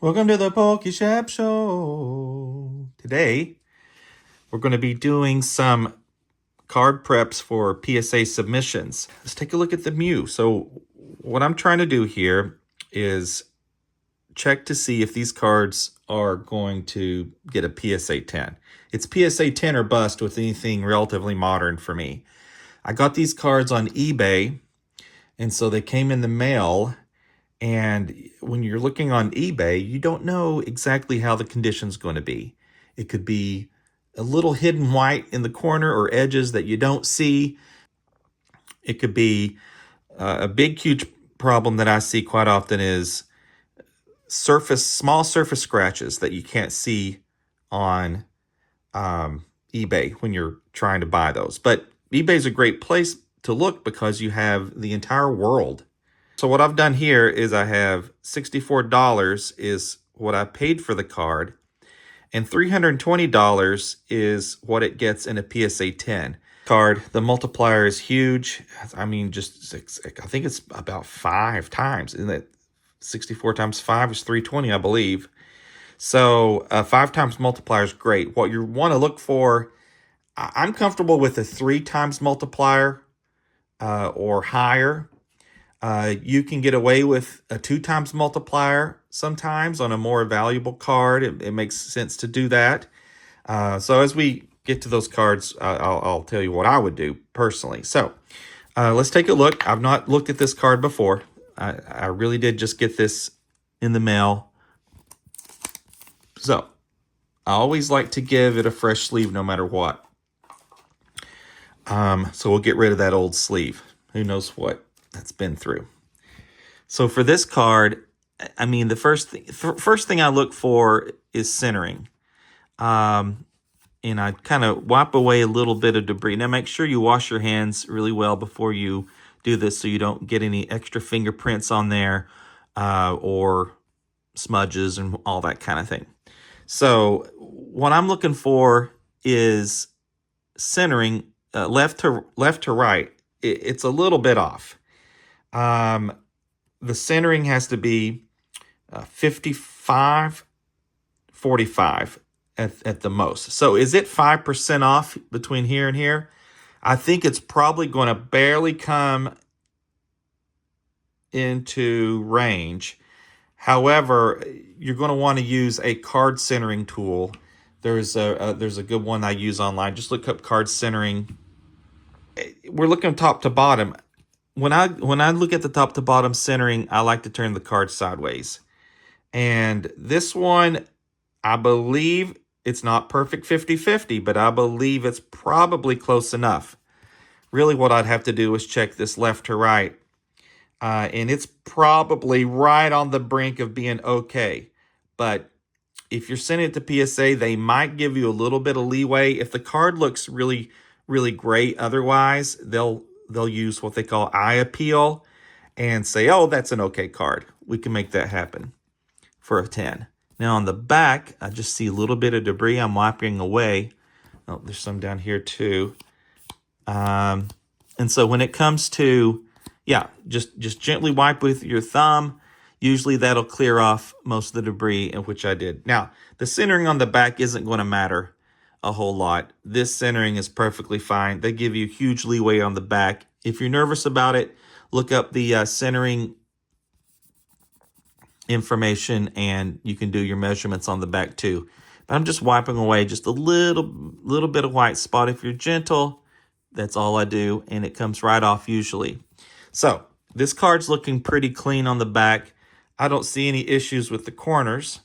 Welcome to the PokéShop Show. Today, we're going to be doing some card preps for PSA submissions. Let's take a look at the Mew. So what I'm trying to do here is check to see if these cards are going to get a PSA 10. It's PSA 10 or bust with anything relatively modern for me. I got these cards on eBay, and so they came in the mail. And when you're looking on eBay, you don't know exactly how the condition's going to be. It could be a little hidden white in the corner or edges that you don't see. It could be a big, huge problem that I see quite often is small surface scratches that you can't see on eBay when you're trying to buy those. But eBay's a great place to look because you have the entire world. So what I've done here is I have $64 is what I paid for the card, and $320 is what it gets in a PSA 10 card. The multiplier is huge. I mean, I think it's about 5 times. Isn't that 64 times 5 is 320, I believe. So 5 times multiplier is great. What you want to look for, I'm comfortable with a 3 times multiplier or higher. You can get away with a 2 times multiplier sometimes on a more valuable card. It makes sense to do that. So as we get to those cards, I'll tell you what I would do personally. So let's take a look. I've not looked at this card before. I really did just get this in the mail. So I always like to give it a fresh sleeve no matter what. So we'll get rid of that old sleeve. Who knows what that's been through. So for this card, I mean, the first thing I look for is centering. And I kind of wipe away a little bit of debris. Now make sure you wash your hands really well before you do this so you don't get any extra fingerprints on there or smudges and all that kind of thing. So what I'm looking for is centering left to right. It's a little bit off. The centering has to be 55, 45 at the most. So is it 5% off between here and here? I think it's probably going to barely come into range. However, you're going to want to use a card centering tool. There's a good one I use online. Just look up card centering. We're looking top to bottom. When I look at the top to bottom centering, I like to turn the card sideways. And this one, I believe it's not perfect 50-50, but I believe it's probably close enough. Really what I'd have to do is check this left to right. And it's probably right on the brink of being okay. But if you're sending it to PSA, they might give you a little bit of leeway. If the card looks really, really great otherwise, they'll use what they call eye appeal and say, oh, that's an okay card. We can make that happen for a 10. Now on the back, I just see a little bit of debris I'm wiping away. Oh, there's some down here too. And so when it comes to, yeah, just gently wipe with your thumb. Usually that'll clear off most of the debris, which I did. Now, the centering on the back isn't going to matter a whole lot. This centering is perfectly fine. They give you huge leeway on the back. If you're nervous about it, look up the centering information and you can do your measurements on the back too. But I'm just wiping away just a little bit of white spot. If you're gentle, that's all I do, and it comes right off usually. So this card's looking pretty clean on the back. I don't see any issues with the corners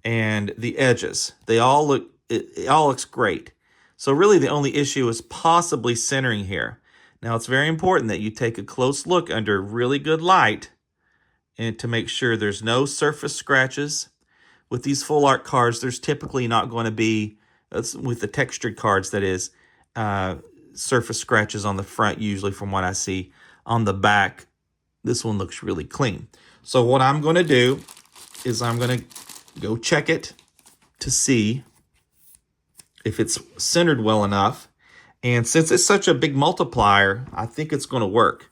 and the edges. They all look, it all looks great. So really the only issue is possibly centering here. Now it's very important that you take a close look under really good light and to make sure there's no surface scratches. With these full art cards, there's typically not going to be, with the textured cards that is, surface scratches on the front usually from what I see. On the back, this one looks really clean. So what I'm going to do is I'm going to go check it to see if it's centered well enough. And since it's such a big multiplier, I think it's going to work.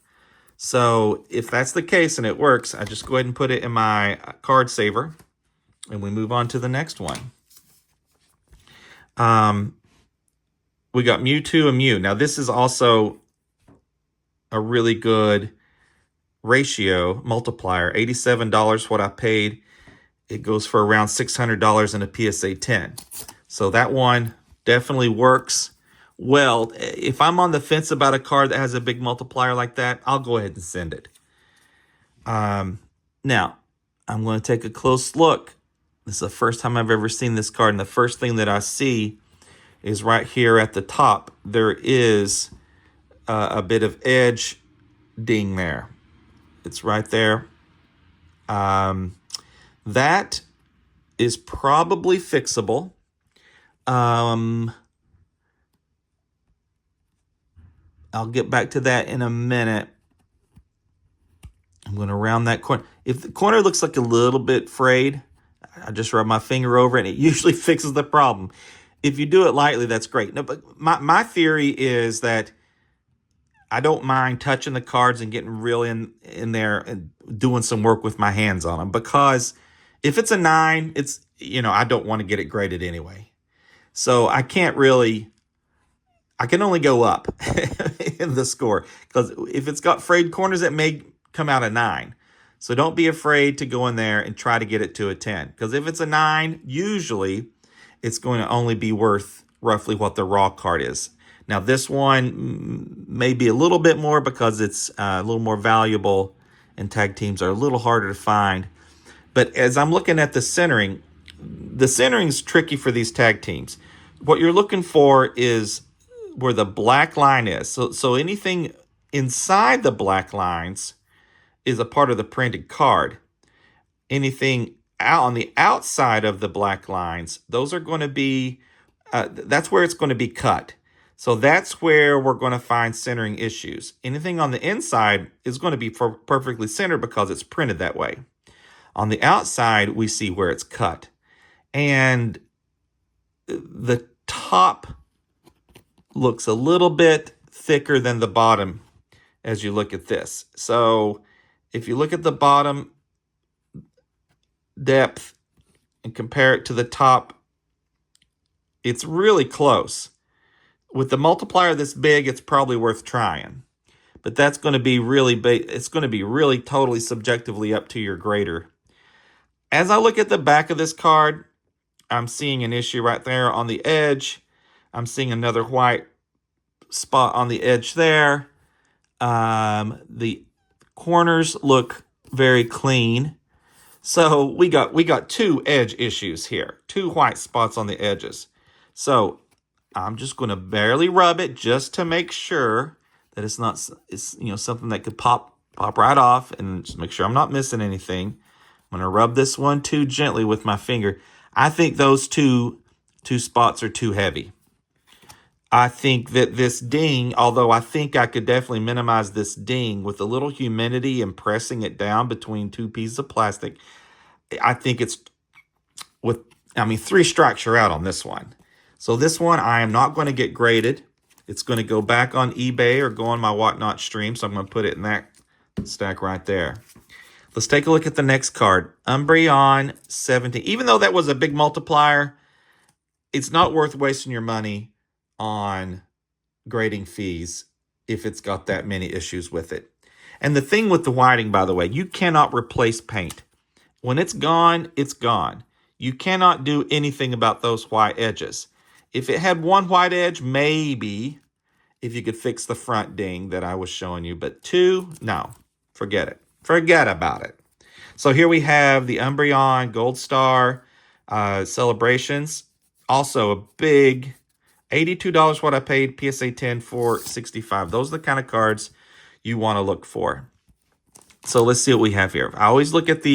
So if that's the case and it works, I just go ahead and put it in my card saver, and we move on to the next one. We got Mewtwo and Mew. Now this is also a really good ratio multiplier. $87 what I paid. It goes for around $600 in a PSA 10. So that one definitely works well. If I'm on the fence about a card that has a big multiplier like that, I'll go ahead and send it. Now, I'm going to take a close look. This is the first time I've ever seen this card, and the first thing that I see is right here at the top. There is a bit of edge ding there. It's right there. That is probably fixable. I'll get back to that in a minute. I'm going to round that corner. If the corner looks like a little bit frayed, I just rub my finger over it, and it usually fixes the problem. If you do it lightly, that's great. No, but my theory is that I don't mind touching the cards and getting real in there and doing some work with my hands on them, because if it's a 9, it's, I don't want to get it graded anyway. So I can only go up in the score, because if it's got frayed corners, it may come out a 9. So don't be afraid to go in there and try to get it to a 10, because if it's a 9, usually it's going to only be worth roughly what the raw card is. Now this one may be a little bit more because it's a little more valuable, and tag teams are a little harder to find. But as I'm looking at the centering is tricky for these tag teams. What you're looking for is where the black line is. So anything inside the black lines is a part of the printed card. Anything out on the outside of the black lines, those are going to be, that's where it's going to be cut. So that's where we're going to find centering issues. Anything on the inside is going to be perfectly centered because it's printed that way. On the outside, we see where it's cut. And the top looks a little bit thicker than the bottom as you look at this. So if you look at the bottom depth and compare it to the top, it's really close. With the multiplier this big, it's probably worth trying. But that's going to be really big. It's going to be really totally subjectively up to your grader. As I look at the back of this card, I'm seeing an issue right there on the edge. I'm seeing another white spot on the edge there. The corners look very clean. So we got 2 edge issues here, 2 white spots on the edges. So I'm just going to barely rub it just to make sure that it's something that could pop right off, and just make sure I'm not missing anything. I'm going to rub this one too gently with my finger. I think those two spots are too heavy. I think that this ding, although I think I could definitely minimize this ding with a little humidity and pressing it down between 2 pieces of plastic, I think it's 3 strikes you're out on this one. So this one I am not going to get graded. It's going to go back on eBay or go on my Whatnot stream. So I'm going to put it in that stack right there. Let's take a look at the next card. Umbreon 17. Even though that was a big multiplier, it's not worth wasting your money on grading fees if it's got that many issues with it. And the thing with the whiting, by the way, you cannot replace paint. When it's gone, it's gone. You cannot do anything about those white edges. If it had 1 white edge, maybe if you could fix the front ding that I was showing you. But 2, no, forget it. Forget about it. So here we have the Umbreon Gold Star Celebrations. Also a big $82 what I paid, PSA 10 for $65. Those are the kind of cards you want to look for. So let's see what we have here. I always look at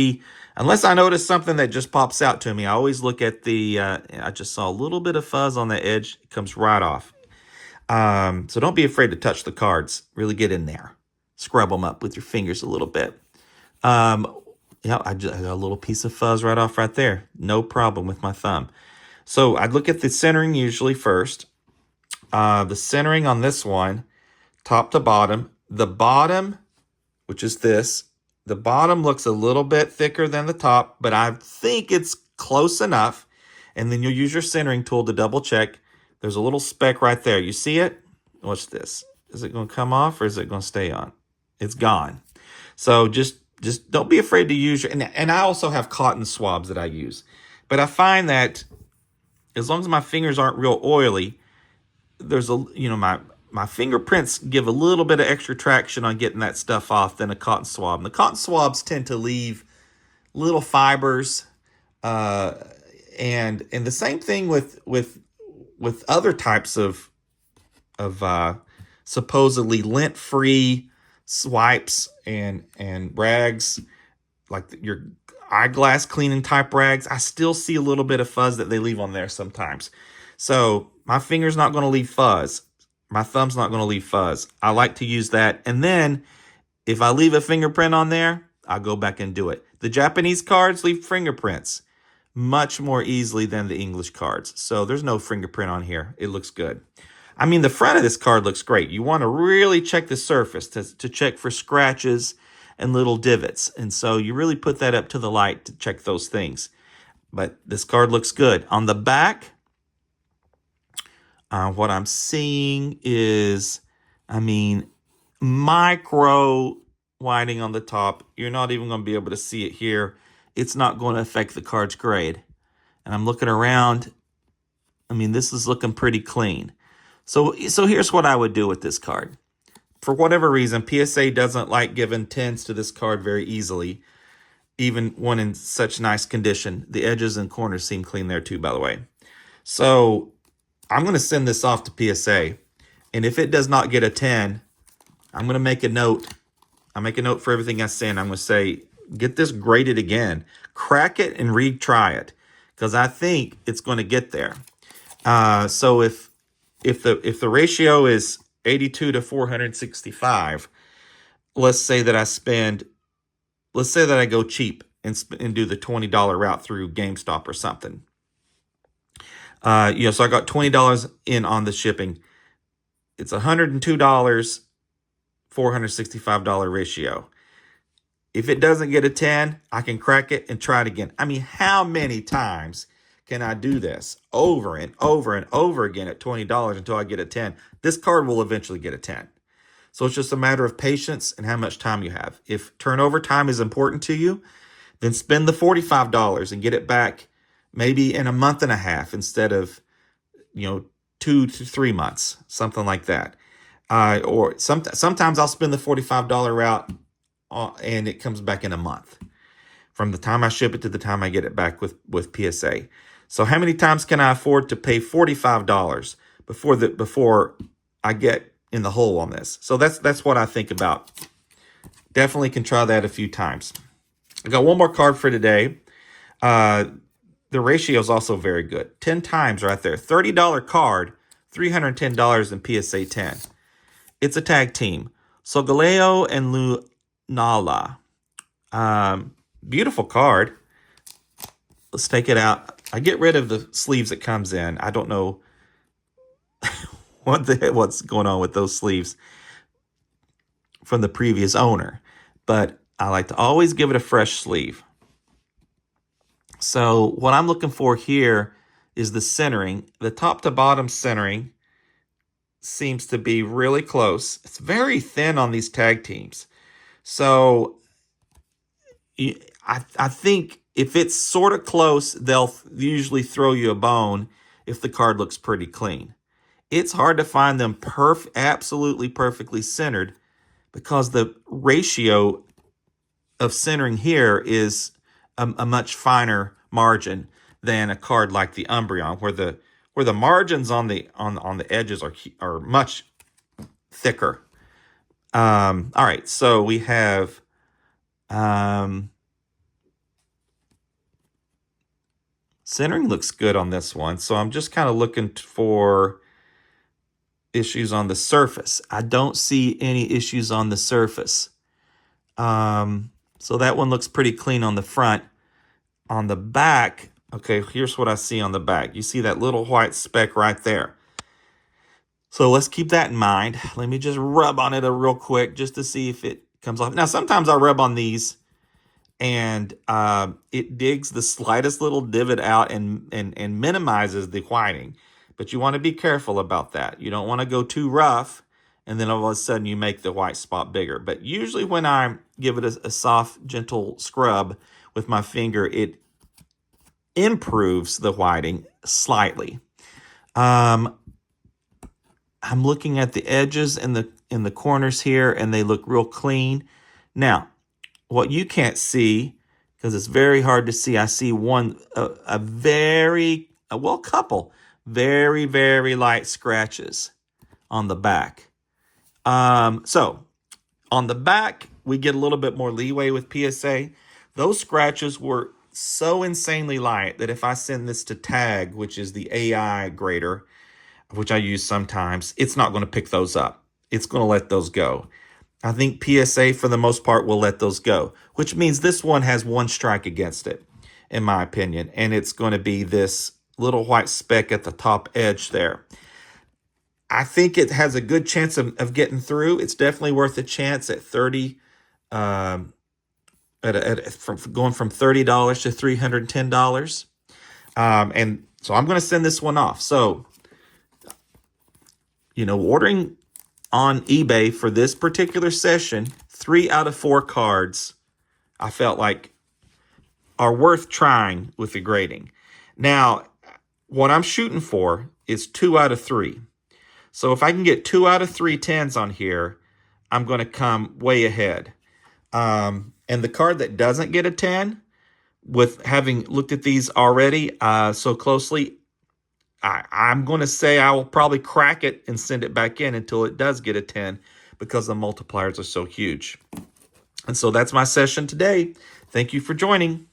unless I notice something that just pops out to me, I always look at I just saw a little bit of fuzz on the edge. It comes right off. So don't be afraid to touch the cards. Really get in there. Scrub them up with your fingers a little bit. I got a little piece of fuzz right off right there. No problem with my thumb. So I'd look at the centering usually first. The centering on this one, top to bottom. The bottom which is this. The bottom looks a little bit thicker than the top, but I think it's close enough. And then you'll use your centering tool to double check. There's a little speck right there. You see it? Watch this. Is it going to come off or is it going to stay on? It's gone. So just don't be afraid to use your, and I also have cotton swabs that I use. But I find that as long as my fingers aren't real oily, there's a, you know, my fingerprints give a little bit of extra traction on getting that stuff off than a cotton swab. And the cotton swabs tend to leave little fibers, and the same thing with other types of supposedly lint-free swipes and rags, like your eyeglass cleaning type rags. I still see a little bit of fuzz that they leave on there sometimes. So my finger's not going to leave fuzz. My thumb's not going to leave fuzz. I like to use that. And then if I leave a fingerprint on there, I'll go back and do it. The Japanese cards leave fingerprints much more easily than the English cards. So there's no fingerprint on here. It looks good. I mean, the front of this card looks great. You want to really check the surface to check for scratches and little divots. And so you really put that up to the light to check those things. But this card looks good. On the back, what I'm seeing is, I mean, micro whiting on the top. You're not even going to be able to see it here. It's not going to affect the card's grade. And I'm looking around. I mean, this is looking pretty clean. So here's what I would do with this card. For whatever reason, PSA doesn't like giving 10s to this card very easily, even when in such nice condition. The edges and corners seem clean there too, by the way. So I'm going to send this off to PSA. And if it does not get a 10, I'm going to make a note. I'll make a note for everything I send. I'm going to say, get this graded again. Crack it and retry it, because I think it's going to get there. So if the ratio is 82 to 465, let's say that I go cheap and do the $20 route through GameStop or something. So I got $20 in on the shipping. It's $102, $465 ratio. If it doesn't get a 10, I can crack it and try it again. I mean, how many times can I do this over and over and over again at $20 until I get a 10? This card will eventually get a 10. So it's just a matter of patience and how much time you have. If turnover time is important to you, then spend the $45 and get it back maybe in a month and a half instead of, 2 to 3 months, something like that. Or sometimes I'll spend the $45 route and it comes back in a month from the time I ship it to the time I get it back with PSA. So how many times can I afford to pay $45 before I get in the hole on this? So that's what I think about. Definitely can try that a few times. I got one more card for today. The ratio is also very good. 10 times right there. $30 card, $310 in PSA 10. It's a tag team. So Galeo and Lunala. Beautiful card. Let's take it out. I get rid of the sleeves it comes in. I don't know what's going on with those sleeves from the previous owner, but I like to always give it a fresh sleeve. So what I'm looking for here is the centering. The top to bottom centering seems to be really close. It's very thin on these tag teams. So I think if it's sort of close, they'll usually throw you a bone if the card looks pretty clean. It's hard to find them absolutely perfectly centered because the ratio of centering here is a much finer margin than a card like the Umbreon, where the margins on the edges are much thicker. All right, so we have centering looks good on this one. So I'm just kind of looking for issues on the surface. I don't see any issues on the surface. So that one looks pretty clean on the front. On the back, okay, here's what I see on the back. You see that little white speck right there. So let's keep that in mind. Let me just rub on it real quick just to see if it comes off. Now, sometimes I rub on these and it digs the slightest little divot out and minimizes the whiting. But you want to be careful about that. You don't want to go too rough and then all of a sudden you make the white spot bigger. But usually when I give it a soft, gentle scrub with my finger, it improves the whiting slightly. I'm looking at the edges and in the corners here, and they look real clean. Now, what you can't see, because it's very hard to see, I see a couple very, very light scratches on the back. So on the back, we get a little bit more leeway with PSA. Those scratches were so insanely light that if I send this to tag, which is the AI grader, which I use sometimes, it's not going to pick those up. It's going to let those go. I think PSA, for the most part, will let those go, which means this one has one strike against it, in my opinion, and it's going to be this little white speck at the top edge there. I think it has a good chance of getting through. It's definitely worth a chance at 30, from going from $30 to $310. And so I'm going to send this one off. So, ordering on eBay for this particular session, 3 out of 4 cards I felt like are worth trying with the grading. Now, what I'm shooting for is 2 out of 3. So if I can get 2 out of 3 10s on here, I'm going to come way ahead. And the card that doesn't get a 10, with having looked at these already so closely, I'm going to say I will probably crack it and send it back in until it does get a 10 because the multipliers are so huge. And so that's my session today. Thank you for joining.